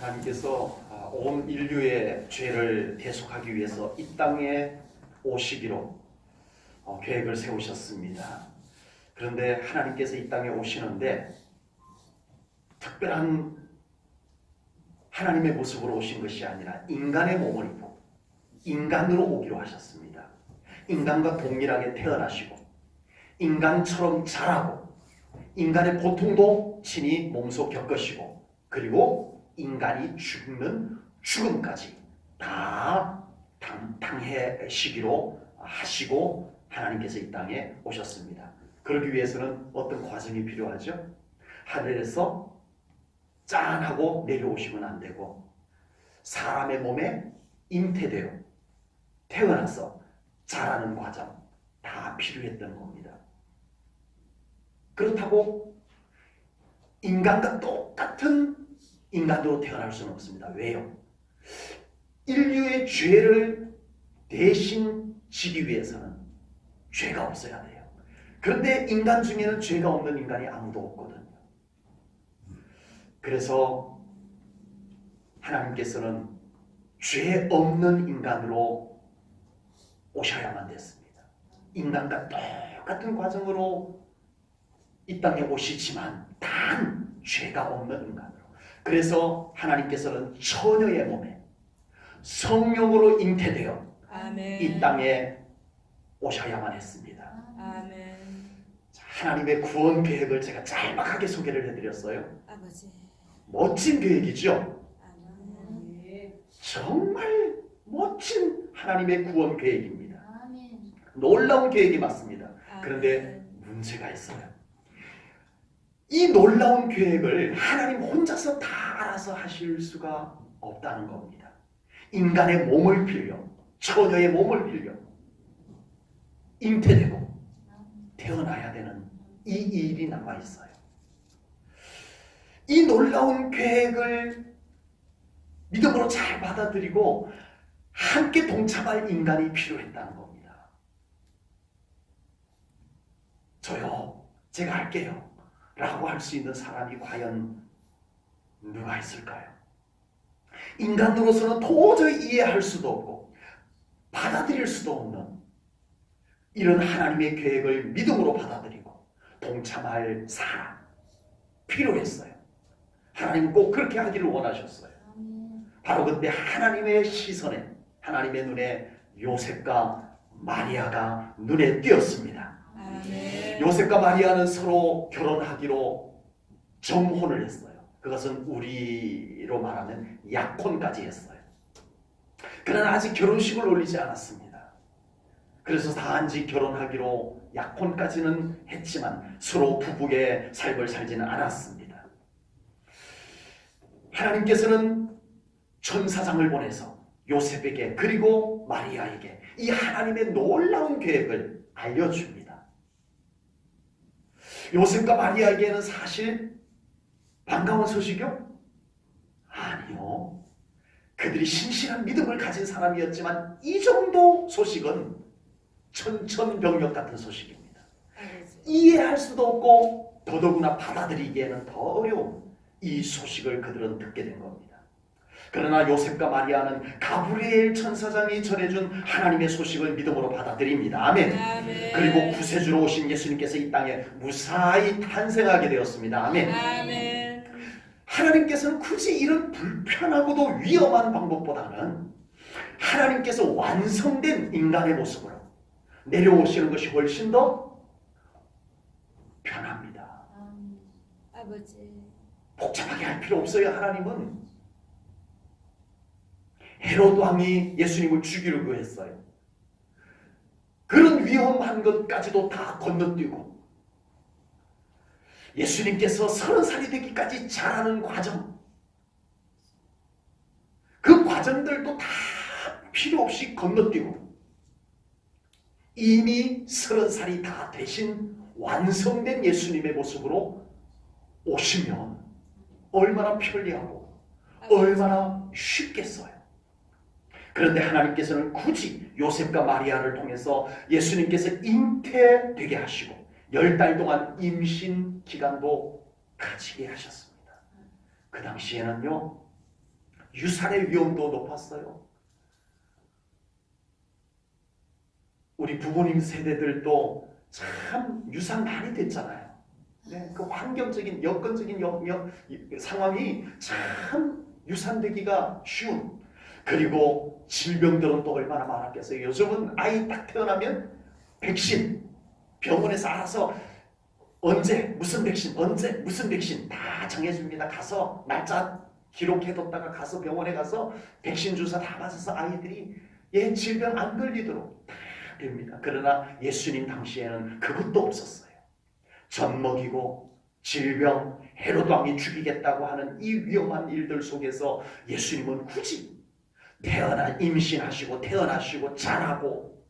하나님께서 온 인류의 죄를 대속하기 위해서 이 땅에 오시기로 계획을 세우셨습니다. 그런데 하나님께서 이 땅에 오시는데 특별한 하나님의 모습으로 오신 것이 아니라 인간의 몸을 입고 인간으로 오기로 하셨습니다. 인간과 동일하게 태어나시고 인간처럼 자라고 인간의 고통도 친히 몸소 겪으시고 그리고 인간이 죽는 죽음까지 다 당해시기로 하시고 하나님께서 이 땅에 오셨습니다. 그러기 위해서는 어떤 과정이 필요하죠? 하늘에서 짠하고 내려오시면 안 되고 사람의 몸에 잉태되어 태어나서 자라는 과정 다 필요했던 겁니다. 그렇다고 인간과 똑같은 인간으로 태어날 수는 없습니다. 왜요? 인류의 죄를 대신 지기 위해서는 죄가 없어야 돼요. 그런데 인간 중에는 죄가 없는 인간이 아무도 없거든요. 그래서 하나님께서는 죄 없는 인간으로 오셔야만 됐습니다. 인간과 똑같은 과정으로 이 땅에 오시지만 단 죄가 없는 인간으로. 그래서 하나님께서는 처녀의 몸에 성령으로 잉태되어 아멘. 이 땅에 오셔야만 했습니다. 아멘. 하나님의 구원 계획을 제가 짤막하게 소개를 해드렸어요. 아버지. 멋진 계획이죠. 아멘. 정말 멋진 하나님의 구원 계획입니다. 아멘. 놀라운 계획이 맞습니다. 그런데 문제가 있어요. 이 놀라운 계획을 하나님 혼자서 다 알아서 하실 수가 없다는 겁니다. 인간의 몸을 빌려 처녀의 몸을 빌려 잉태되고 태어나야 되는 이 일이 남아있어요. 이 놀라운 계획을 믿음으로 잘 받아들이고 함께 동참할 인간이 필요했다는 겁니다. 저요, 제가 할게요 라고 할 수 있는 사람이 과연 누가 있을까요? 인간으로서는 도저히 이해할 수도 없고 받아들일 수도 없는 이런 하나님의 계획을 믿음으로 받아들이고 동참할 사람 필요했어요. 하나님은 꼭 그렇게 하기를 원하셨어요. 바로 그때 하나님의 시선에 하나님의 눈에 요셉과 마리아가 눈에 띄었습니다. 아멘. 요셉과 마리아는 서로 결혼하기로 정혼을 했어요. 그것은 우리로 말하면 약혼까지 했어요. 그러나 아직 결혼식을 올리지 않았습니다. 그래서 단지 결혼하기로 약혼까지는 했지만 서로 부부의 삶을 살지는 않았습니다. 하나님께서는 천사장을 보내서 요셉에게 그리고 마리아에게 이 하나님의 놀라운 계획을 알려줍니다. 요셉과 마리아에게는 사실 반가운 소식이요? 아니요. 그들이 신실한 믿음을 가진 사람이었지만 이 정도 소식은 천천병력 같은 소식입니다. 아버지. 이해할 수도 없고 더더구나 받아들이기에는 더 어려운 이 소식을 그들은 듣게 된 겁니다. 그러나 요셉과 마리아는 가브리엘 천사장이 전해준 하나님의 소식을 믿음으로 받아들입니다. 아멘. 아멘. 그리고 구세주로 오신 예수님께서 이 땅에 무사히 탄생하게 되었습니다. 아멘. 아멘. 하나님께서는 굳이 이런 불편하고도 위험한 방법보다는 하나님께서 완성된 인간의 모습으로 내려오시는 것이 훨씬 더 편합니다. 아버지. 복잡하게 할 필요 없어요. 하나님은 헤롯 왕이 예수님을 죽이려고 했어요. 그런 위험한 것까지도 다 건너뛰고 예수님께서 30살이 되기까지 자라는 과정, 그 과정들도 다 필요 없이 건너뛰고 이미 30살이 다 되신 완성된 예수님의 모습으로 오시면 얼마나 편리하고 얼마나 쉽겠어요. 그런데 하나님께서는 굳이 요셉과 마리아를 통해서 예수님께서 잉태되게 하시고 10달 동안 임신 기간도 가지게 하셨습니다. 그 당시에는요 유산의 위험도 높았어요. 우리 부모님 세대들도 참 유산 많이 됐잖아요. 네, 그 환경적인 여건적인 상황이 참 유산되기가 쉬운. 그리고 질병들은 또 얼마나 많았겠어요. 요즘은 아이 딱 태어나면 백신, 병원에서 알아서 언제 무슨 백신, 언제 무슨 백신 다 정해줍니다. 가서 날짜 기록해뒀다가 가서 병원에 가서 백신 주사 다 맞아서 아이들이 질병 안 걸리도록 다 됩니다. 그러나 예수님 당시에는 그것도 없었어요. 젖 먹이고 질병, 헤롯 왕이 죽이겠다고 하는 이 위험한 일들 속에서 예수님은 굳이 임신하시고 태어나시고 자라고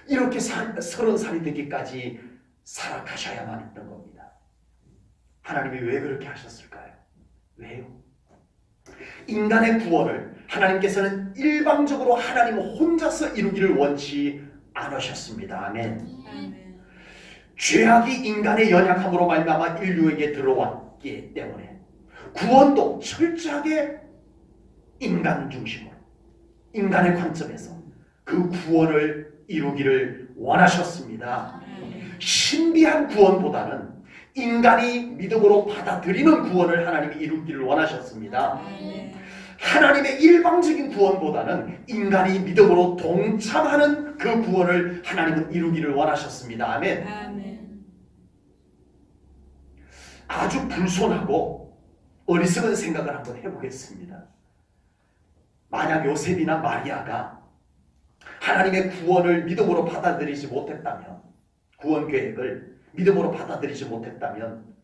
이렇게 30살이 되기까지 살아가셔야만 했던 겁니다. 하나님이 왜 그렇게 하셨을까요? 왜요? 인간의 구원을 하나님께서는 일방적으로 하나님 혼자서 이루기를 원치 않으셨습니다. 아멘. 아멘. 죄악이 인간의 연약함으로 말미암아 인류에게 들어왔기 때문에 구원도 철저하게 인간 중심으로 인간의 관점에서 그 구원을 이루기를 원하셨습니다. 신비한 구원보다는 인간이 믿음으로 받아들이는 구원을 하나님이 이루기를 원하셨습니다. 하나님의 일방적인 구원보다는 인간이 믿음으로 동참하는 그 구원을 하나님은 이루기를 원하셨습니다. 아멘. 아멘. 아주 불손하고 어리석은 생각을 한번 해보겠습니다. 만약 요셉이나 마리아가 하나님의 구원을 믿음으로 받아들이지 못했다면, 구원 계획을 믿음으로 받아들이지 못했다면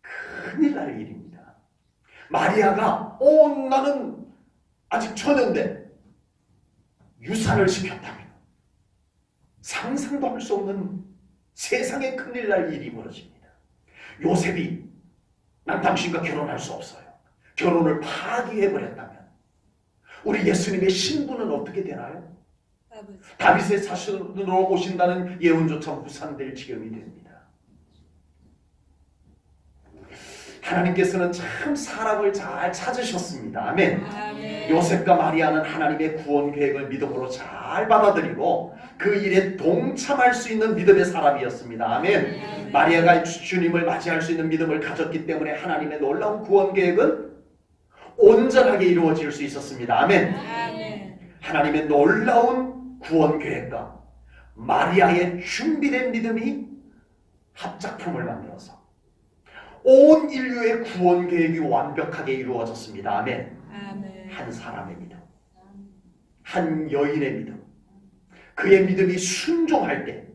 큰일 날 일입니다. 마리아가 나는 아직 처녀인데 유산을 시켰다면 상상도 할 수 없는 세상에 큰일 날 일이 벌어집니다. 요셉이 난 당신과 결혼할 수 없어요. 결혼을 파기해버렸다면 우리 예수님의 신분은 어떻게 되나요? 다윗의 자손으로 오신다는 예언조차 무산될 지경이 됩니다. 하나님께서는 참 사람을 잘 찾으셨습니다. 아멘. 아멘. 요셉과 마리아는 하나님의 구원 계획을 믿음으로 잘 받아들이고 그 일에 동참할 수 있는 믿음의 사람이었습니다. 아멘. 마리아가 주님을 맞이할 수 있는 믿음을 가졌기 때문에 하나님의 놀라운 구원 계획은 온전하게 이루어질 수 있었습니다. 아멘. 아멘. 하나님의 놀라운 구원 계획과 마리아의 준비된 믿음이 합작품을 만들어서 온 인류의 구원 계획이 완벽하게 이루어졌습니다. 아멘. 아멘. 한 사람의 믿음, 한 여인의 믿음, 그의 믿음이 순종할 때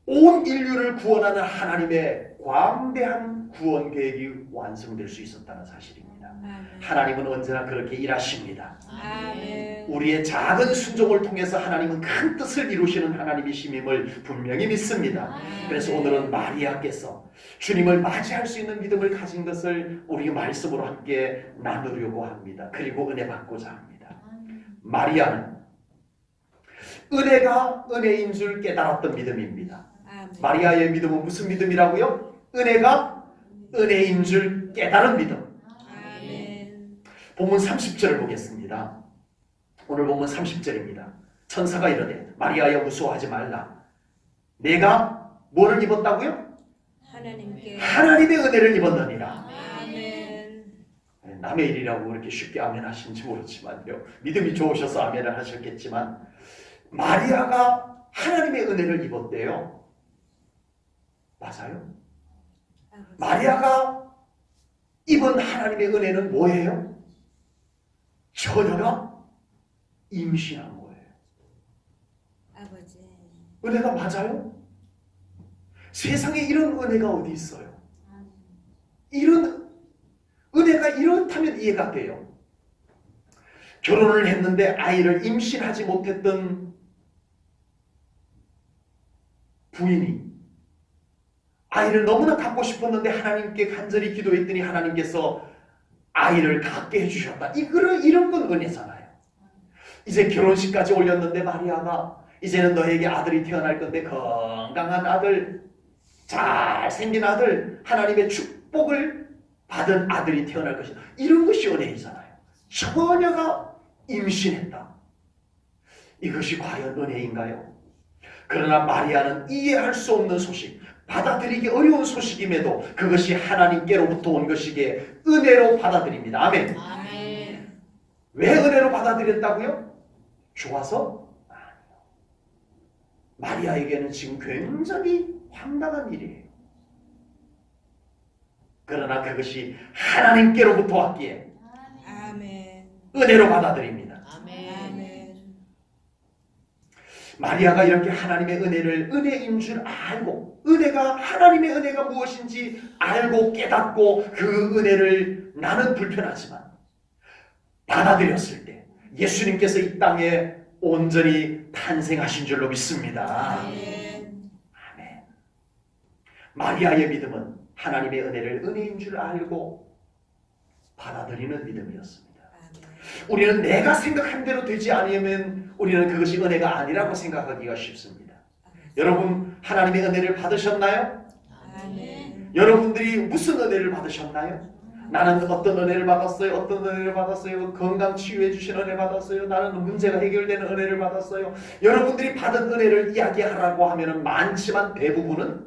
온 인류를 구원하는 하나님의 광대한 구원 계획이 완성될 수 있었다는 사실입니다. 아멘. 하나님은 언제나 그렇게 일하십니다. 아멘. 우리의 작은 순종을 통해서 하나님은 큰 뜻을 이루시는 하나님이심임을 분명히 믿습니다. 그래서 오늘은 마리아께서 주님을 맞이할 수 있는 믿음을 가진 것을 우리 말씀으로 함께 나누려고 합니다. 그리고 은혜 받고자 합니다. 마리아는 은혜가 은혜인 줄 깨달았던 믿음입니다. 아멘. 마리아의 믿음은 무슨 믿음이라고요? 은혜가 은혜인 줄 깨달은 믿음. 아멘. 본문 30절을 보겠습니다. 오늘 본문 30절입니다. 천사가 이르되 마리아여 무서워하지 말라. 내가 뭐를 입었다고요? 하나님께 하나님의 은혜를 입었느니라. 아멘. 남의 일이라고 그렇게 쉽게 아멘 하신지 모르지만요. 믿음이 좋으셔서 아멘을 하셨겠지만 마리아가 하나님의 은혜를 입었대요. 맞아요? 아버지. 마리아가 입은 하나님의 은혜는 뭐예요? 처녀가 임신한 거예요. 아버지. 은혜가 맞아요? 세상에 이런 은혜가 어디 있어요? 이런 은혜가 이렇다면 이해가 돼요. 결혼을 했는데 아이를 임신하지 못했던 부인이 아이를 너무나 갖고 싶었는데 하나님께 간절히 기도했더니 하나님께서 아이를 갖게 해주셨다. 이런 건 은혜잖아요. 이제 결혼식까지 올렸는데 마리아가 이제는 너에게 아들이 태어날 건데 건강한 아들, 잘생긴 아들, 하나님의 축복을 받은 아들이 태어날 것이다. 이런 것이 은혜이잖아요. 처녀가 임신했다. 이것이 과연 은혜인가요? 그러나 마리아는 이해할 수 없는 소식, 받아들이기 어려운 소식임에도 그것이 하나님께로부터 온 것이기에 은혜로 받아들입니다. 아멘. 아멘. 왜 은혜로 받아들였다고요? 좋아서? 아니요. 마리아에게는 지금 굉장히 황당한 일이에요. 그러나 그것이 하나님께로부터 왔기에 아멘. 은혜로 받아들입니다. 아멘. 마리아가 이렇게 하나님의 은혜를 은혜인 줄 알고, 은혜가 하나님의 은혜가 무엇인지 알고 깨닫고 그 은혜를 나는 불편하지만 받아들였을 때 예수님께서 이 땅에 온전히 탄생하신 줄로 믿습니다. 아멘. 아멘. 마리아의 믿음은 하나님의 은혜를 은혜인 줄 알고 받아들이는 믿음이었습니다. 아멘. 우리는 내가 생각한 대로 되지 않으면 우리는 그것이 은혜가 아니라고 생각하기가 쉽습니다. 여러분, 하나님의 은혜를 받으셨나요? 아멘. 여러분들이 무슨 은혜를 받으셨나요? 나는 어떤 은혜를 받았어요? 어떤 은혜를 받았어요? 건강 치유해 주신 은혜 받았어요? 나는 문제가 해결되는 은혜를 받았어요? 여러분들이 받은 은혜를 이야기하라고 하면 많지만 대부분은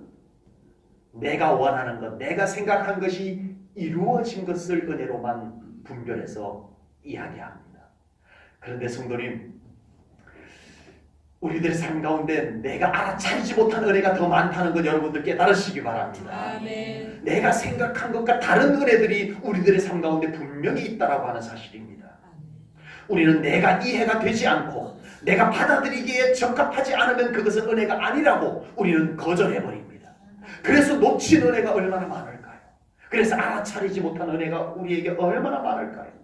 내가 원하는 것, 내가 생각한 것이 이루어진 것을 은혜로만 분별해서 이야기합니다. 그런데 성도님, 우리들의 삶 가운데 내가 알아차리지 못한 은혜가 더 많다는 것 여러분들 깨달으시기 바랍니다. 아멘. 내가 생각한 것과 다른 은혜들이 우리들의 삶 가운데 분명히 있다라고 하는 사실입니다. 우리는 내가 이해가 되지 않고 내가 받아들이기에 적합하지 않으면 그것은 은혜가 아니라고 우리는 거절해버립니다. 그래서 놓친 은혜가 얼마나 많을까요? 그래서 알아차리지 못한 은혜가 우리에게 얼마나 많을까요?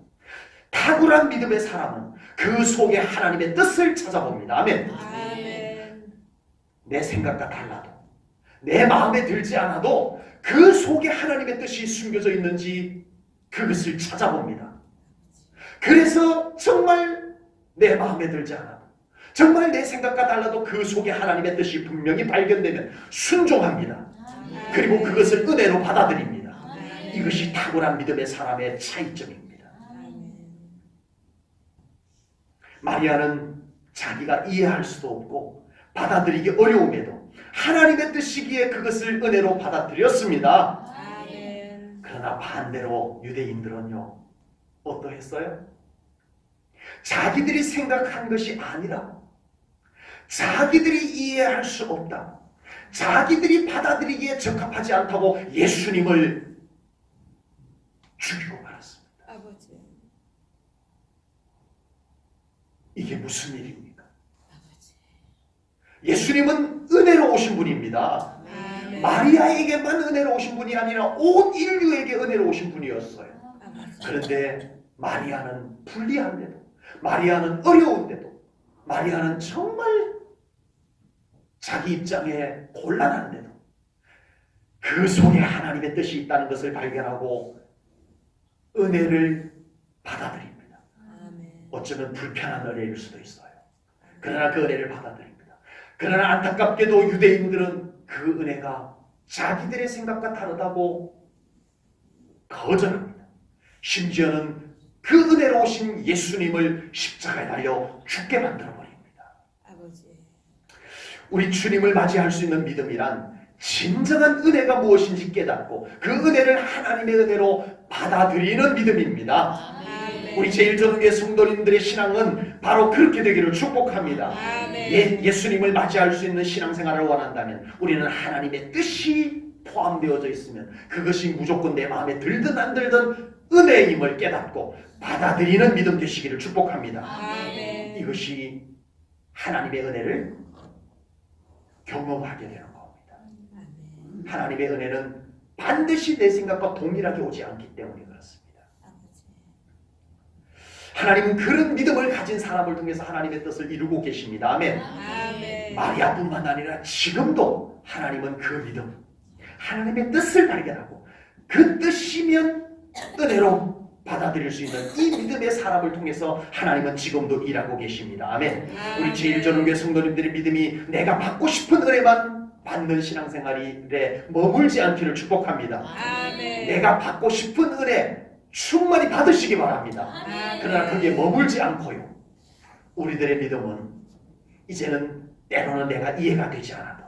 탁월한 믿음의 사람은 그 속에 하나님의 뜻을 찾아봅니다. 아멘. 아멘. 내 생각과 달라도, 내 마음에 들지 않아도 그 속에 하나님의 뜻이 숨겨져 있는지 그것을 찾아봅니다. 그래서 정말 내 마음에 들지 않아도, 정말 내 생각과 달라도 그 속에 하나님의 뜻이 분명히 발견되면 순종합니다. 그리고 그것을 은혜로 받아들입니다. 이것이 탁월한 믿음의 사람의 차이점입니다. 마리아는 자기가 이해할 수도 없고 받아들이기 어려움에도 하나님의 뜻이기에 그것을 은혜로 받아들였습니다. 아멘. 그러나 반대로 유대인들은요, 어떠했어요? 자기들이 생각한 것이 아니라고, 자기들이 이해할 수 없다고, 자기들이 받아들이기에 적합하지 않다고 예수님을 죽이고 말았습니다. 아버지. 이게 무슨 일입니까? 아버지. 예수님은 은혜로 오신 분입니다. 아멘. 마리아에게만 은혜로 오신 분이 아니라 온 인류에게 은혜로 오신 분이었어요. 아버지. 그런데 마리아는 불리한데도, 마리아는 어려운데도, 마리아는 정말 자기 입장에 곤란한데도 그 속에 하나님의 뜻이 있다는 것을 발견하고 은혜를 받아들입니다. 아멘. 어쩌면 불편한 은혜일 수도 있어요. 그러나 그 은혜를 받아들입니다. 그러나 안타깝게도 유대인들은 그 은혜가 자기들의 생각과 다르다고 거절합니다. 심지어는 그 은혜로 오신 예수님을 십자가에 달려 죽게 만들어버립니다. 아버지. 우리 주님을 맞이할 수 있는 믿음이란 진정한 은혜가 무엇인지 깨닫고 그 은혜를 하나님의 은혜로 받아들이는 믿음입니다. 아멘. 우리 제1전교회 성도님들의 신앙은 바로 그렇게 되기를 축복합니다. 아멘. 예수님을 맞이할 수 있는 신앙생활을 원한다면 우리는 하나님의 뜻이 포함되어져 있으면 그것이 무조건 내 마음에 들든 안 들든 은혜임을 깨닫고 받아들이는 믿음 되시기를 축복합니다. 아멘. 이것이 하나님의 은혜를 경험하게 되는 겁니다. 아멘. 하나님의 은혜는 반드시 내 생각과 동일하게 오지 않기 때문에 그렇습니다. 아버지. 하나님은 그런 믿음을 가진 사람을 통해서 하나님의 뜻을 이루고 계십니다. 아멘. 아멘. 마리아뿐만 아니라 지금도 하나님은 그 믿음, 하나님의 뜻을 발견하고 그 뜻이면 은혜로 받아들일 수 있는 이 믿음의 사람을 통해서 하나님은 지금도 일하고 계십니다. 아멘. 우리 제1전교회 성도님들의 믿음이 내가 받고 싶은 은혜만 받는 신앙생활에 머물지 않기를 축복합니다. 아멘. 내가 받고 싶은 은혜, 충만히 받으시기 바랍니다. 아멘. 그러나 거기에 머물지 않고요. 우리들의 믿음은 이제는 때로는 내가 이해가 되지 않아도,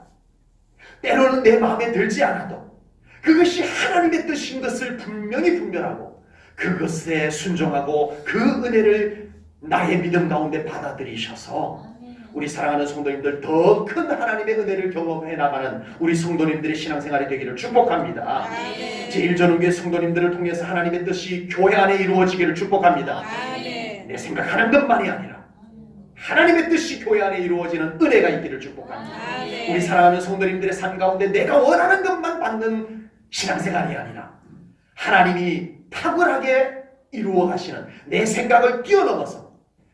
때로는 내 마음에 들지 않아도 그것이 하나님의 뜻인 것을 분명히 분별하고 그것에 순종하고 그 은혜를 나의 믿음 가운데 받아들이셔서 우리 사랑하는 성도님들 더 큰 하나님의 은혜를 경험해 나가는 우리 성도님들의 신앙생활이 되기를 축복합니다. 아멘. 제1전원교회 성도님들을 통해서 하나님의 뜻이 교회 안에 이루어지기를 축복합니다. 아멘. 내 생각하는 것만이 아니라 하나님의 뜻이 교회 안에 이루어지는 은혜가 있기를 축복합니다. 아멘. 우리 사랑하는 성도님들의 삶 가운데 내가 원하는 것만 받는 신앙생활이 아니라 하나님이 탁월하게 이루어 가시는, 내 생각을 뛰어넘어서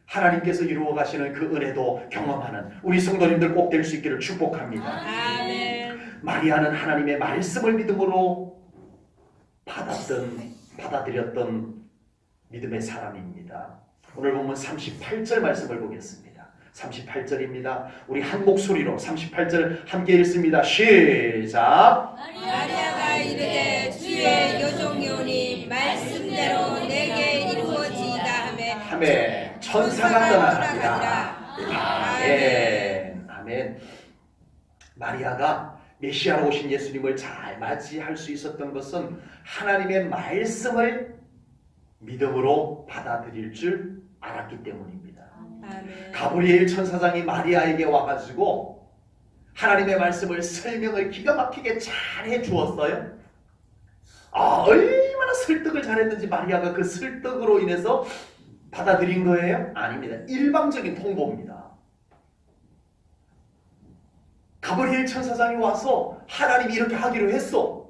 하나님께서 이루어 가시는 그 은혜도 경험하는 우리 성도님들 꼭 될 수 있기를 축복합니다. 아멘. 마리아는 하나님의 말씀을 믿음으로 받아들였던 믿음의 사람입니다. 오늘 보면 38절 말씀을 보겠습니다. 38절입니다. 우리 한 목소리로 38절 함께 읽습니다. 시작. 마리아가 이르되 주의 여종이오니 말씀대로 내게 이루어지이다 하매 천사가 떠나가니라. 아멘. 아멘. 마리아가 메시아로 오신 예수님을 잘 맞이할 수 있었던 것은 하나님의 말씀을 믿음으로 받아들일 줄 알았기 때문입니다. 아멘. 가브리엘 천사장이 마리아에게 와가지고 하나님의 말씀을 설명을 기가 막히게 잘 해주었어요. 얼마나 설득을 잘했는지 마리아가 그 설득으로 인해서 받아들인 거예요? 아닙니다. 일방적인 통보입니다. 가브리엘 천사장이 와서 하나님이 이렇게 하기로 했어.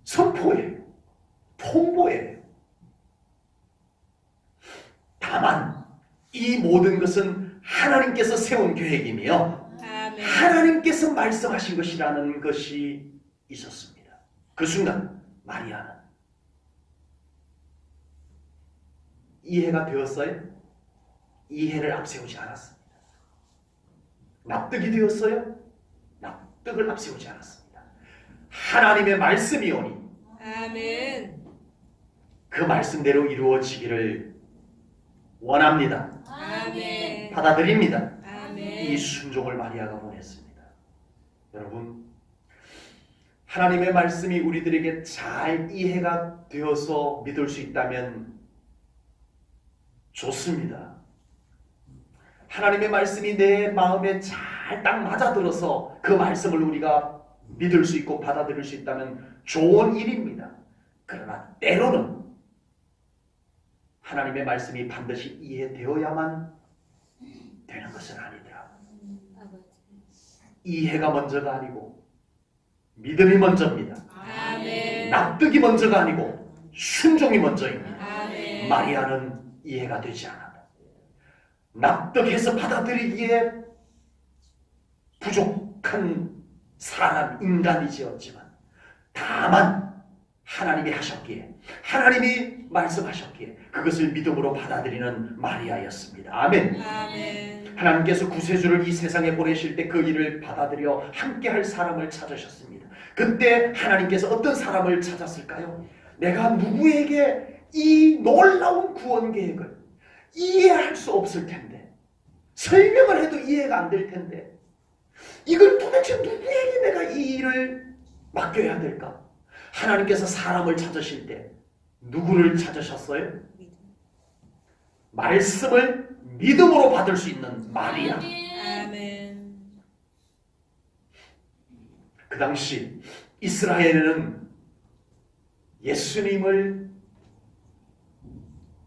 선포예요. 통보예요. 다만 이 모든 것은 하나님께서 세운 계획이며 아멘. 하나님께서 말씀하신 것이라는 것이 있었습니다. 그 순간 마리아는 이해가 되었어요? 이해를 앞세우지 않았습니다. 납득이 되었어요? 납득을 앞세우지 않았습니다. 하나님의 말씀이오니 아멘. 그 말씀대로 이루어지기를 원합니다. 아멘. 받아들입니다. 아멘. 이 순종을 마리아가 원했습니다. 여러분, 하나님의 말씀이 우리들에게 잘 이해가 되어서 믿을 수 있다면 좋습니다. 하나님의 말씀이 내 마음에 잘 딱 맞아들어서 그 말씀을 우리가 믿을 수 있고 받아들일 수 있다면 좋은 일입니다. 그러나 때로는 하나님의 말씀이 반드시 이해되어야만 되는 것은 아니더라. 이해가 먼저가 아니고 믿음이 먼저입니다. 아멘. 납득이 먼저가 아니고 순종이 먼저입니다. 아멘. 마리아는 이해가 되지 않았다. 납득해서 받아들이기에 부족한 사람, 인간이지였지만 다만 하나님이 하셨기에, 하나님이 말씀하셨기에 그것을 믿음으로 받아들이는 마리아였습니다. 아멘. 아멘. 하나님께서 구세주를 이 세상에 보내실 때 그 일을 받아들여 함께할 사람을 찾으셨습니다. 그때 하나님께서 어떤 사람을 찾았을까요? 내가 누구에게 이 놀라운 구원 계획을 이해할 수 없을 텐데, 설명을 해도 이해가 안 될 텐데, 이걸 도대체 누구에게 내가 이 일을 맡겨야 될까? 하나님께서 사람을 찾으실 때 누구를 찾으셨어요? 말씀을 믿음으로 받을 수 있는 마리아. 아멘. 그 당시 이스라엘에는 예수님을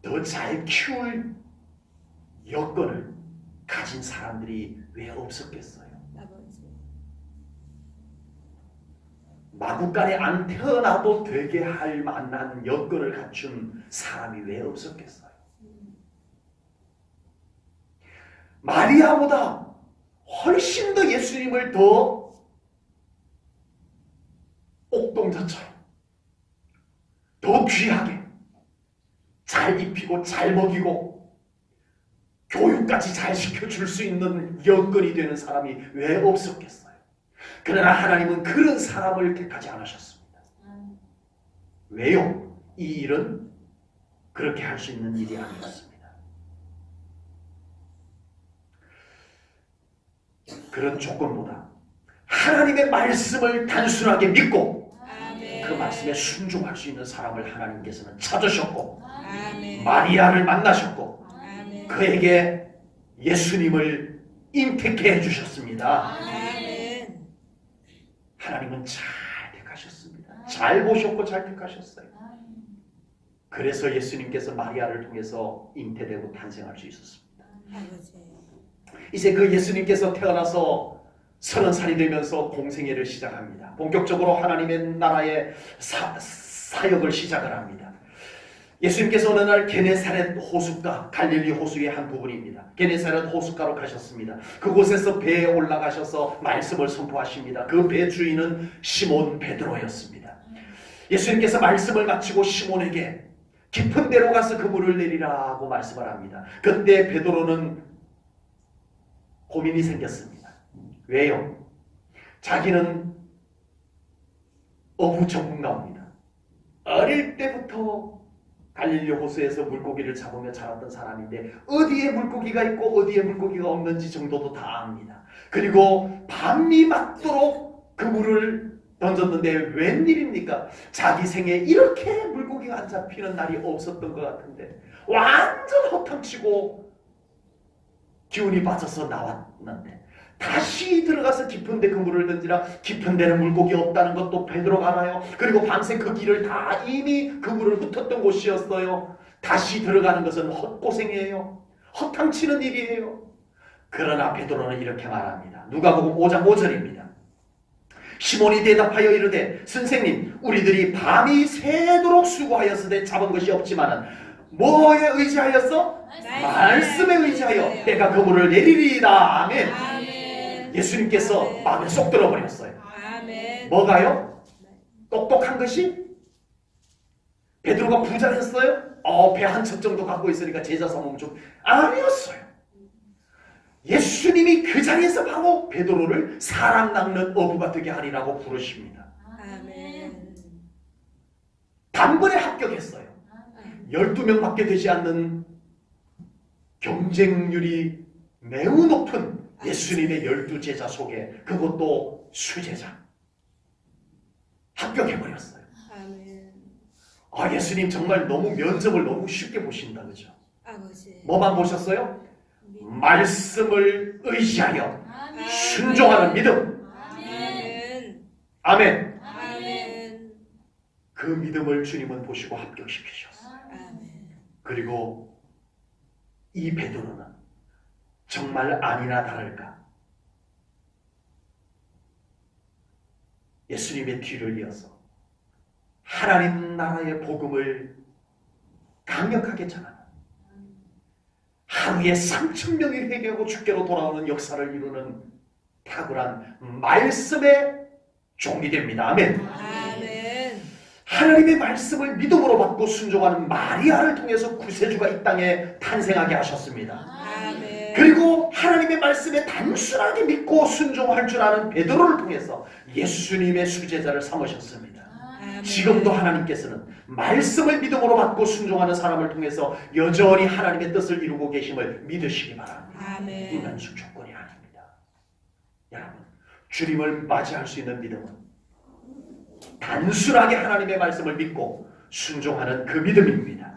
더 잘 키울 여건을 가진 사람들이 왜 없었겠어요? 아버지. 마구간에 안 태어나도 되게 할 만한 여건을 갖춘 사람이 왜 없었겠어요? 마리아보다 훨씬 더 예수님을 더 옥동자처럼 더 귀하게 잘 입히고 잘 먹이고 교육까지 잘 시켜줄 수 있는 여건이 되는 사람이 왜 없었겠어요? 그러나 하나님은 그런 사람을 택하지 않으셨습니다. 왜요? 이 일은 그렇게 할 수 있는 일이 아니었습니다. 그런 조건보다 하나님의 말씀을 단순하게 믿고 그 말씀에 순종할 수 있는 사람을 하나님께서는 찾으셨고 마리아를 만나셨고 그에게 예수님을 인택해 해주셨습니다. 하나님은 잘 택하셨습니다. 잘 보셨고 잘 택하셨어요. 그래서 예수님께서 마리아를 통해서 잉태되고 탄생할 수 있었습니다. 이제 그 예수님께서 태어나서 30살이 되면서 공생애를 시작합니다. 본격적으로 하나님의 나라의 사역을 시작을 합니다. 예수님께서 어느 날 게네사렛 호숫가, 갈릴리 호수의 한 부분입니다. 게네사렛 호숫가로 가셨습니다. 그곳에서 배에 올라가셔서 말씀을 선포하십니다. 그 배 주인은 시몬 베드로였습니다. 예수님께서 말씀을 마치고 시몬에게 깊은 데로 가서 그물을 내리라고 말씀을 합니다. 그때 베드로는 고민이 생겼습니다. 왜요? 자기는 어부 전문가입니다. 어릴 때부터 갈릴리 호수에서 물고기를 잡으며 자랐던 사람인데 어디에 물고기가 있고 어디에 물고기가 없는지 정도도 다 압니다. 그리고 밤이 맞도록 그물을 던졌는데 웬일입니까? 자기 생에 이렇게 물고기가 안 잡히는 날이 없었던 것 같은데 완전 허탕치고 기운이 빠져서 나왔는데 다시 들어가서 깊은 데 그물을 던지라. 깊은 데는 물고기 없다는 것도 베드로가 알아요. 그리고 밤새 그 길을 다 이미 그물을 흩었던 곳이었어요. 다시 들어가는 것은 헛고생이에요. 허탕치는 일이에요. 그러나 베드로는 이렇게 말합니다. 누가복음 5장 5절입니다. 시몬이 대답하여 이르되 선생님 우리들이 밤이 새도록 수고하였으되 잡은 것이 없지만은 뭐에 의지하였어? 말씀에 의지하여 내가 그물을 내리리이다. 아멘. 예수님께서 마음에 쏙 들어버렸어요. 뭐가요? 똑똑한 것이? 베드로가 부자였어요? 배 한 척 정도 갖고 있으니까 제자 삼으면 좀 아니었어요. 예수님이 그 자리에서 바로 베드로를 사람 낚는 어부가 되게 하리라고 부르십니다. 단번에 합격했어요. 12명밖에 되지 않는 경쟁률이 매우 높은 예수님의 12제자 속에 그것도 수제자 합격해버렸어요. 예수님 정말 너무 면접을 너무 쉽게 보신다. 그죠? 뭐만 보셨어요? 말씀을 의지하여 순종하는 믿음. 아멘. 그 믿음을 주님은 보시고 합격시키셨어요. 그리고 이 베드로는 정말 아니나 다를까 예수님의 뒤를 이어서 하나님 나라의 복음을 강력하게 전하는 하루에 3,000명이 회개하고 주께로 돌아오는 역사를 이루는 탁월한 말씀의 종이 됩니다. 아멘. 하나님의 말씀을 믿음으로 받고 순종하는 마리아를 통해서 구세주가 이 땅에 탄생하게 하셨습니다. 그리고 하나님의 말씀에 단순하게 믿고 순종할 줄 아는 베드로를 통해서 예수님의 수제자를 삼으셨습니다. 지금도 하나님께서는 말씀을 믿음으로 받고 순종하는 사람을 통해서 여전히 하나님의 뜻을 이루고 계심을 믿으시기 바랍니다. 인간적 조건이 아닙니다. 여러분, 주님을 맞이할 수 있는 믿음은 단순하게 하나님의 말씀을 믿고 순종하는 그 믿음입니다.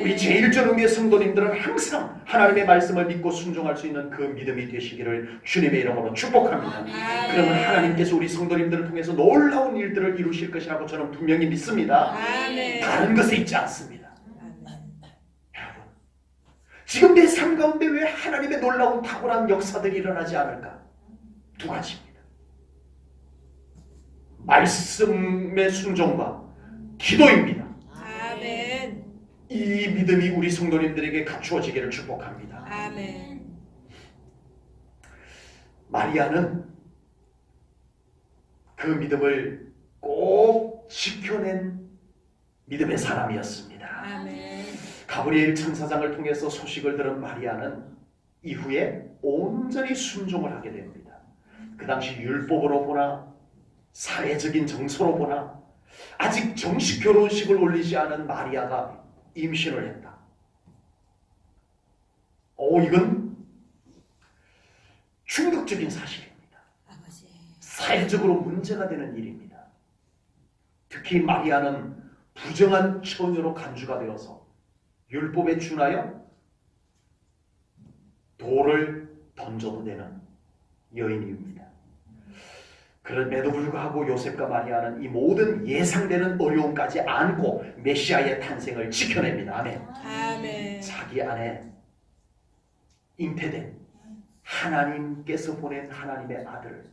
우리 제1전음의 성도님들은 항상 하나님의 말씀을 믿고 순종할 수 있는 그 믿음이 되시기를 주님의 이름으로 축복합니다. 그러면 하나님께서 우리 성도님들을 통해서 놀라운 일들을 이루실 것이라고 저는 분명히 믿습니다. 다른 것에 있지 않습니다. 여러분, 지금 내 삶 가운데 왜 하나님의 놀라운 탁월한 역사들이 일어나지 않을까? 두 가지입니다. 말씀의 순종과 기도입니다. 이 믿음이 우리 성도님들에게 갖추어지기를 축복합니다. 마리아는 그 믿음을 꼭 지켜낸 믿음의 사람이었습니다. 가브리엘 천사장을 통해서 소식을 들은 마리아는 이후에 온전히 순종을 하게 됩니다. 그 당시 율법으로 보나 사회적인 정서로 보나 아직 정식 결혼식을 올리지 않은 마리아가 임신을 했다. 이건 충격적인 사실입니다. 아버지. 사회적으로 문제가 되는 일입니다. 특히 마리아는 부정한 처녀로 간주가 되어서 율법에 준하여 돌을 던져도 되는 여인입니다. 그럼에도 불구하고 요셉과 마리아는 이 모든 예상되는 어려움까지 안고 메시아의 탄생을 지켜냅니다. 아멘. 아멘. 자기 안에 잉태된 하나님께서 보낸 하나님의 아들을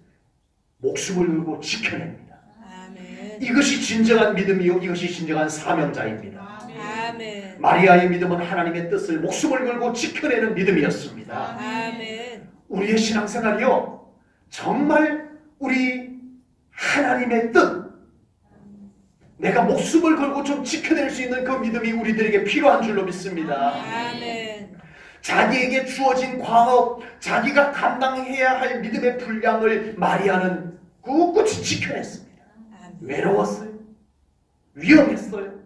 목숨을 걸고 지켜냅니다. 아멘. 이것이 진정한 믿음이요, 이것이 진정한 사명자입니다. 아멘. 마리아의 믿음은 하나님의 뜻을 목숨을 걸고 지켜내는 믿음이었습니다. 아멘. 우리의 신앙생활이요, 정말 우리 하나님의 뜻, 내가 목숨을 걸고 좀 지켜낼 수 있는 그 믿음이 우리들에게 필요한 줄로 믿습니다. 아멘. 자기에게 주어진 과업, 자기가 감당해야 할 믿음의 분량을 마리아는 꿋꿋이 지켜냈습니다. 아멘. 외로웠어요. 위험했어요.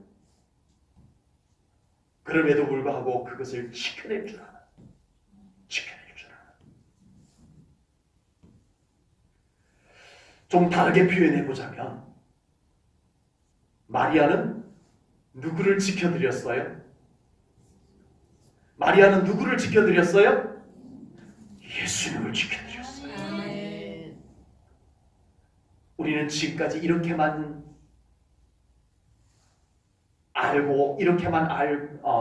그럼에도 불구하고 그것을 지켜낼 줄 알아. 지켜낼 줄 알아. 좀 다르게 표현해보자면 마리아는 누구를 지켜드렸어요? 마리아는 누구를 지켜드렸어요? 예수님을 지켜드렸어요. 아멘. 우리는 지금까지 이렇게만 알고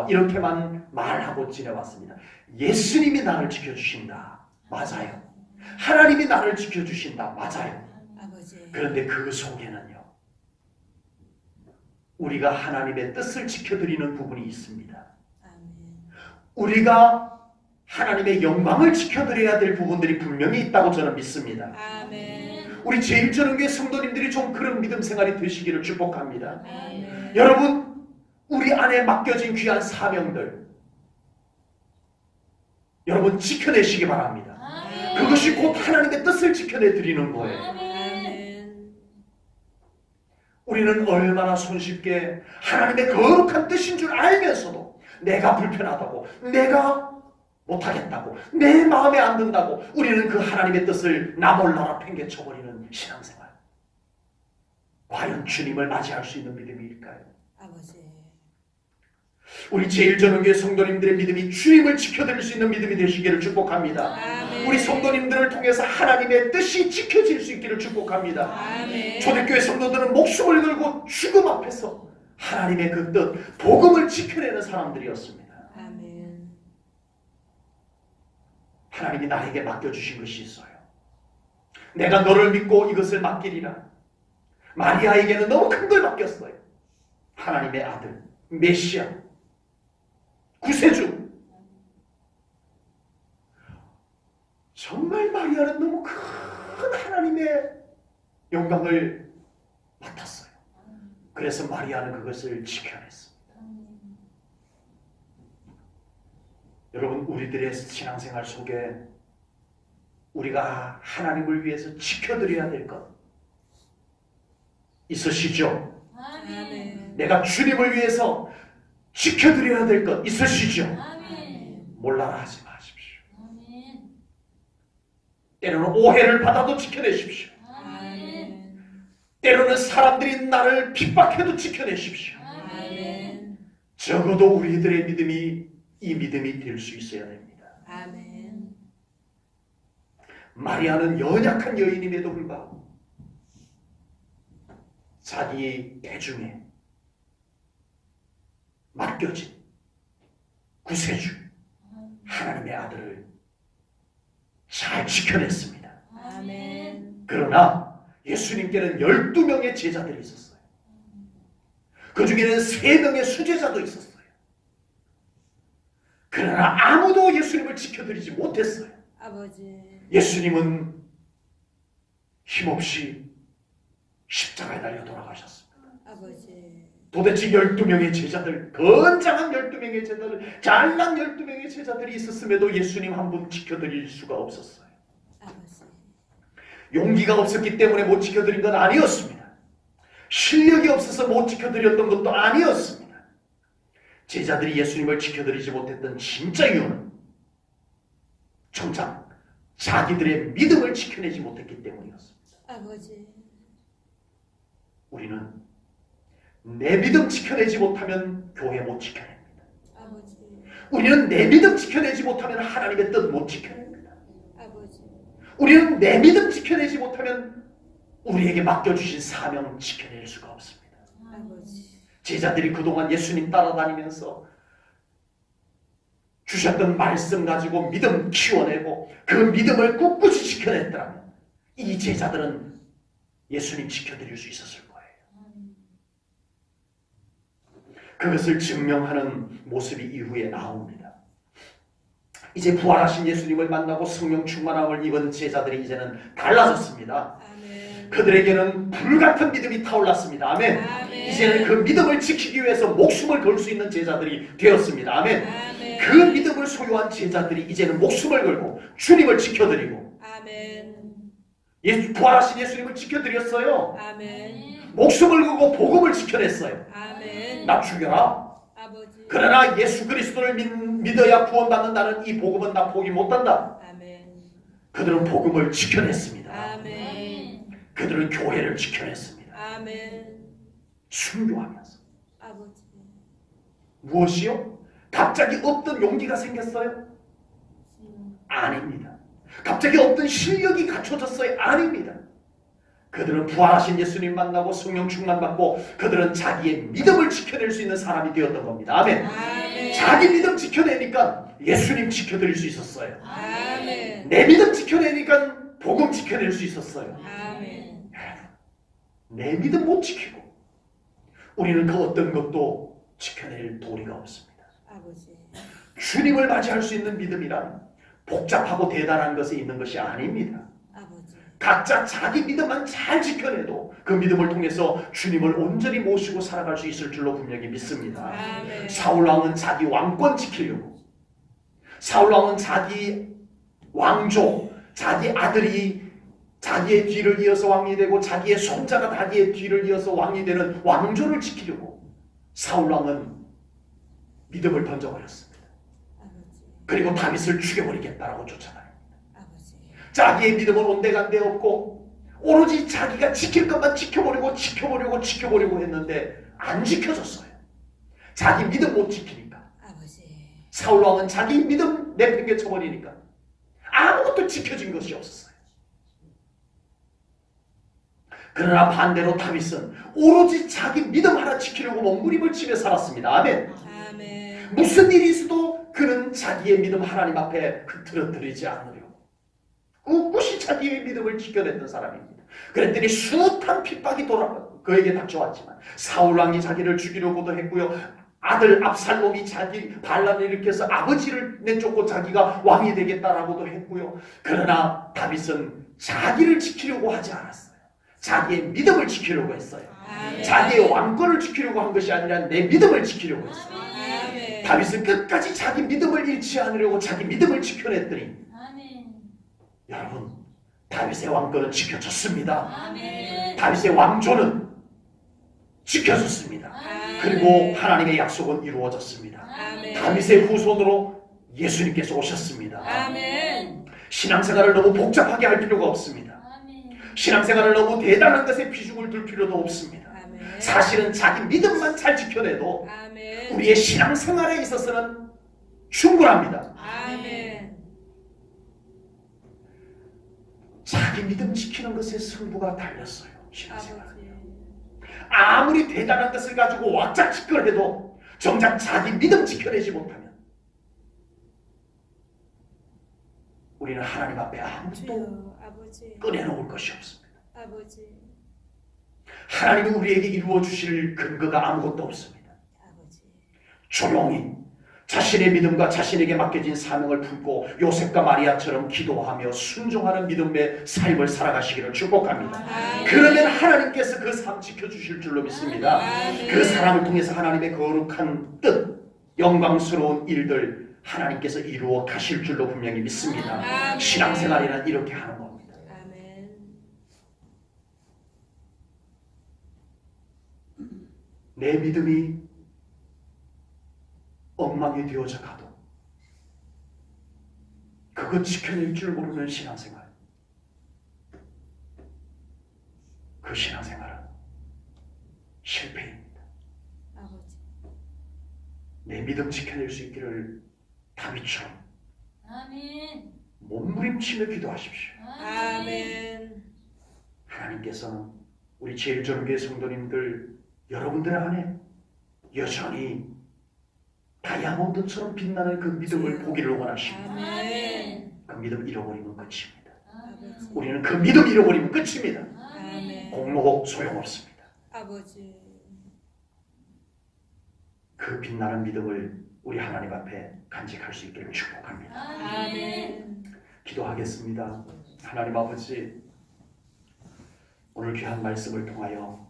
이렇게만 말하고 지내왔습니다. 예수님이 나를 지켜주신다. 맞아요. 하나님이 나를 지켜주신다. 맞아요. 아버지. 그런데 그 속에는요, 우리가 하나님의 뜻을 지켜드리는 부분이 있습니다. 아멘. 우리가 하나님의 영광을 지켜드려야 될 부분들이 분명히 있다고 저는 믿습니다. 아멘. 우리 제1전원교회 성도님들이 좀 그런 믿음 생활이 되시기를 축복합니다. 아멘. 여러분, 우리 안에 맡겨진 귀한 사명들 여러분 지켜내시기 바랍니다. 그것이 곧 하나님의 뜻을 지켜내 드리는 거예요. 아멘. 우리는 얼마나 손쉽게 하나님의 거룩한 뜻인 줄 알면서도 내가 불편하다고, 내가 못하겠다고, 내 마음에 안 든다고 우리는 그 하나님의 뜻을 나 몰라라 팽개쳐버리는 신앙생활. 과연 주님을 맞이할 수 있는 믿음일까요? 아버지. 우리 제1전원교회 성도님들의 믿음이 주님을 지켜드릴 수 있는 믿음이 되시기를 축복합니다. 아멘. 우리 성도님들을 통해서 하나님의 뜻이 지켜질 수 있기를 축복합니다. 아멘. 초대교회 성도들은 목숨을 걸고 죽음 앞에서 하나님의 그 뜻, 복음을 지켜내는 사람들이었습니다. 아멘. 하나님이 나에게 맡겨주신 것이 있어요. 내가 너를 믿고 이것을 맡기리라. 마리아에게는 너무 큰 걸 맡겼어요. 하나님의 아들, 메시아, 구세주. 정말 마리아는 너무 큰 하나님의 영광을 맡았어요. 그래서 마리아는 그것을 지켜냈습니다. 여러분, 우리들의 신앙생활 속에 우리가 하나님을 위해서 지켜드려야 될 것 있으시죠? 아멘. 내가 주님을 위해서 지켜드려야 될 것 있으시죠? 아멘. 몰라라 하지 마십시오. 아멘. 때로는 오해를 받아도 지켜내십시오. 아멘. 때로는 사람들이 나를 핍박해도 지켜내십시오. 아멘. 적어도 우리들의 믿음이 이 믿음이 될 수 있어야 됩니다. 아멘. 마리아는 연약한 여인임에도 불구하고 자기 배중에 맡겨진 구세주 하나님의 아들을 잘 지켜냈습니다. 아멘. 그러나 예수님께는 12명의 제자들이 있었어요. 그 중에는 3명의 수제자도 있었어요. 그러나 아무도 예수님을 지켜드리지 못했어요. 아버지. 예수님은 힘없이 십자가에 달려 돌아가셨습니다. 아버지. 도대체 12명의 제자들, 건장한 12명의 제자들, 잘난 12명의 제자들이 있었음에도 예수님 한 분 지켜드릴 수가 없었어요. 아버지. 용기가 없었기 때문에 못 지켜드린 건 아니었습니다. 실력이 없어서 못 지켜드렸던 것도 아니었습니다. 제자들이 예수님을 지켜드리지 못했던 진짜 이유는 정작 자기들의 믿음을 지켜내지 못했기 때문이었습니다. 아버지. 우리는 내 믿음 지켜내지 못하면 교회 못 지켜냅니다. 아버지. 우리는 내 믿음 지켜내지 못하면 하나님의 뜻 못 지켜냅니다. 아버지. 우리는 내 믿음 지켜내지 못하면 우리에게 맡겨주신 사명 지켜낼 수가 없습니다. 아버지. 제자들이 그동안 예수님 따라다니면서 주셨던 말씀 가지고 믿음 키워내고 그 믿음을 꿋꿋이 지켜냈더라면 이 제자들은 예수님 지켜드릴 수 있었을 거예요. 그것을 증명하는 모습이 이후에 나옵니다. 이제 부활하신 예수님을 만나고 성령 충만함을 입은 제자들이 이제는 달라졌습니다. 아멘. 그들에게는 불같은 믿음이 타올랐습니다. 아멘. 아멘. 이제는 그 믿음을 지키기 위해서 목숨을 걸 수 있는 제자들이 되었습니다. 아멘. 아멘. 그 믿음을 소유한 제자들이 이제는 목숨을 걸고 주님을 지켜드리고 아멘. 부활하신 예수님을 지켜드렸어요. 아멘. 목숨을 걸고 복음을 지켜냈어요. 아멘. 나 죽여라. 아버지. 그러나 예수 그리스도를 믿어야 구원받는다는 이 복음은 나 포기 못한다. 아멘. 그들은 복음을 지켜냈습니다. 아멘. 그들은 교회를 지켜냈습니다. 아멘. 순교하면서. 아버지. 무엇이요? 갑자기 없던 용기가 생겼어요? 아닙니다. 갑자기 없던 실력이 갖춰졌어요? 아닙니다. 그들은 부활하신 예수님 만나고 성령 충만받고 그들은 자기의 믿음을 지켜낼 수 있는 사람이 되었던 겁니다. 아멘. 아멘. 자기 믿음 지켜내니까 예수님 지켜드릴 수 있었어요. 아멘. 내 믿음 지켜내니까 복음 지켜낼 수 있었어요. 아멘. 내 믿음 못 지키고 우리는 그 어떤 것도 지켜낼 도리가 없습니다. 아버지. 주님을 맞이할 수 있는 믿음이란 복잡하고 대단한 것에 있는 것이 아닙니다. 아버지. 각자 자기 믿음만 잘 지켜내도 그 믿음을 통해서 주님을 온전히 모시고 살아갈 수 있을 줄로 분명히 믿습니다. 아멘. 사울왕은 자기 왕권 지키려고, 사울왕은 자기 왕조, 자기 아들이 자기의 뒤를 이어서 왕이 되고 자기의 손자가 자기의 뒤를 이어서 왕이 되는 왕조를 지키려고 사울왕은 믿음을 던져버렸습니다. 아버지. 그리고 다윗을 죽여버리겠다라고 쫓아다닙니다. 아버지. 자기의 믿음은 온데간데 없고 오로지 자기가 지킬 것만 지켜보려고 했는데 안 지켜졌어요. 자기 믿음 못 지키니까. 아버지. 사울왕은 자기 믿음 내팽개쳐버리니까 아무것도 지켜진 것이 없었어요. 그러나 반대로 다윗은 오로지 자기 믿음 하나 지키려고 몸부림을 치며 살았습니다. 아멘. 아멘. 무슨 일이 있어도 그는 자기의 믿음 하나님 앞에 흐트러뜨리지 않으려고 꿋꿋이 자기의 믿음을 지켜냈던 사람입니다. 그랬더니 숱한 핍박이 그에게 닥쳐왔지만 사울왕이 자기를 죽이려고도 했고요. 아들 압살롬이 자기 반란을 일으켜서 아버지를 내쫓고 자기가 왕이 되겠다라고도 했고요. 그러나 다윗은 자기를 지키려고 하지 않았어요. 자기의 믿음을 지키려고 했어요. 아멘. 자기의 왕권을 지키려고 한 것이 아니라 내 믿음을 지키려고 했어요. 아멘. 다윗은 끝까지 자기 믿음을 잃지 않으려고 자기 믿음을 지켜냈더니 아멘. 여러분 다윗의 왕권은 지켜졌습니다. 아멘. 다윗의 왕조는 지켜졌습니다. 아멘. 그리고 하나님의 약속은 이루어졌습니다. 아멘. 다윗의 후손으로 예수님께서 오셨습니다. 아멘. 신앙생활을 너무 복잡하게 할 필요가 없습니다. 아멘. 신앙생활을 너무 대단한 것에 비중을 둘 필요도 없습니다. 아멘. 사실은 자기 믿음만 잘 지켜내도 아멘. 우리의 신앙생활에 있어서는 충분합니다. 아멘. 자기 믿음 지키는 것에 승부가 달렸어요. 신앙생활. 아버지. 아무리 대단한 것을 가지고 왁작지껄해도 정작 자기 믿음 지켜내지 못하면 우리는 하나님 앞에 아무것도 주여. 아버지. 꺼내놓을 것이 없습니다. 아버지. 하나님이 우리에게 이루어 주실 근거가 아무것도 없습니다. 아버지. 조용히 자신의 믿음과 자신에게 맡겨진 사명을 품고 요셉과 마리아처럼 기도하며 순종하는 믿음의 삶을 살아가시기를 축복합니다. 아멘. 그러면 하나님께서 그 삶 지켜주실 줄로 믿습니다. 아멘. 그 사람을 통해서 하나님의 거룩한 뜻, 영광스러운 일들 하나님께서 이루어 가실 줄로 분명히 믿습니다. 아멘. 신앙생활이란 이렇게 하는 겁니다. 아멘. 내 믿음이 엉망이 되어져 가도 그것 지켜낼 줄 모르는 신앙생활, 그 신앙생활은 실패입니다. 아버지. 내 믿음 지켜낼 수 있기를 다윗처럼 아멘. 몸부림치며 기도하십시오. 아멘. 하나님께서는 우리 제일전교회 성도님들 여러분들 안에 여전히 다이아몬드처럼 빛나는 그 믿음을 보기를 원하십니다. 아멘. 그 믿음 잃어버리면 끝입니다. 아멘. 우리는 그 믿음 잃어버리면 끝입니다. 아멘. 공로곡 소용없습니다. 아버지. 그 빛나는 믿음을 우리 하나님 앞에 간직할 수 있기를 축복합니다. 아멘. 기도하겠습니다. 하나님 아버지, 오늘 귀한 말씀을 통하여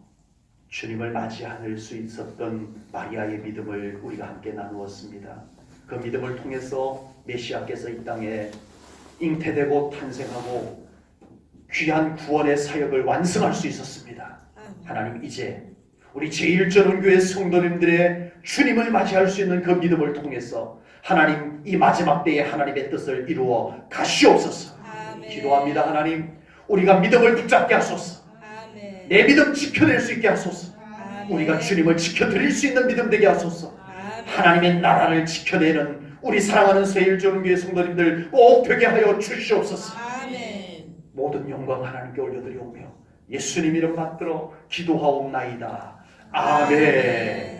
주님을 맞이할 수 있었던 마리아의 믿음을 우리가 함께 나누었습니다. 그 믿음을 통해서 메시아께서 이 땅에 잉태되고 탄생하고 귀한 구원의 사역을 완성할 수 있었습니다. 하나님, 이제 우리 제일전원교회 성도님들의 주님을 맞이할 수 있는 그 믿음을 통해서 하나님, 이 마지막 때에 하나님의 뜻을 이루어 가시옵소서. 아멘. 기도합니다. 하나님, 우리가 믿음을 붙잡게 하소서. 아멘. 내 믿음 지켜낼 수 있게 하소서. 아멘. 우리가 주님을 지켜드릴 수 있는 믿음 되게 하소서. 아멘. 하나님의 나라를 지켜내는 우리 사랑하는 세일전교회 성도님들 꼭 되게 하여 주시옵소서. 아멘. 모든 영광 하나님께 올려드리오며 예수님 이름 받들어 기도하옵나이다. 아멘.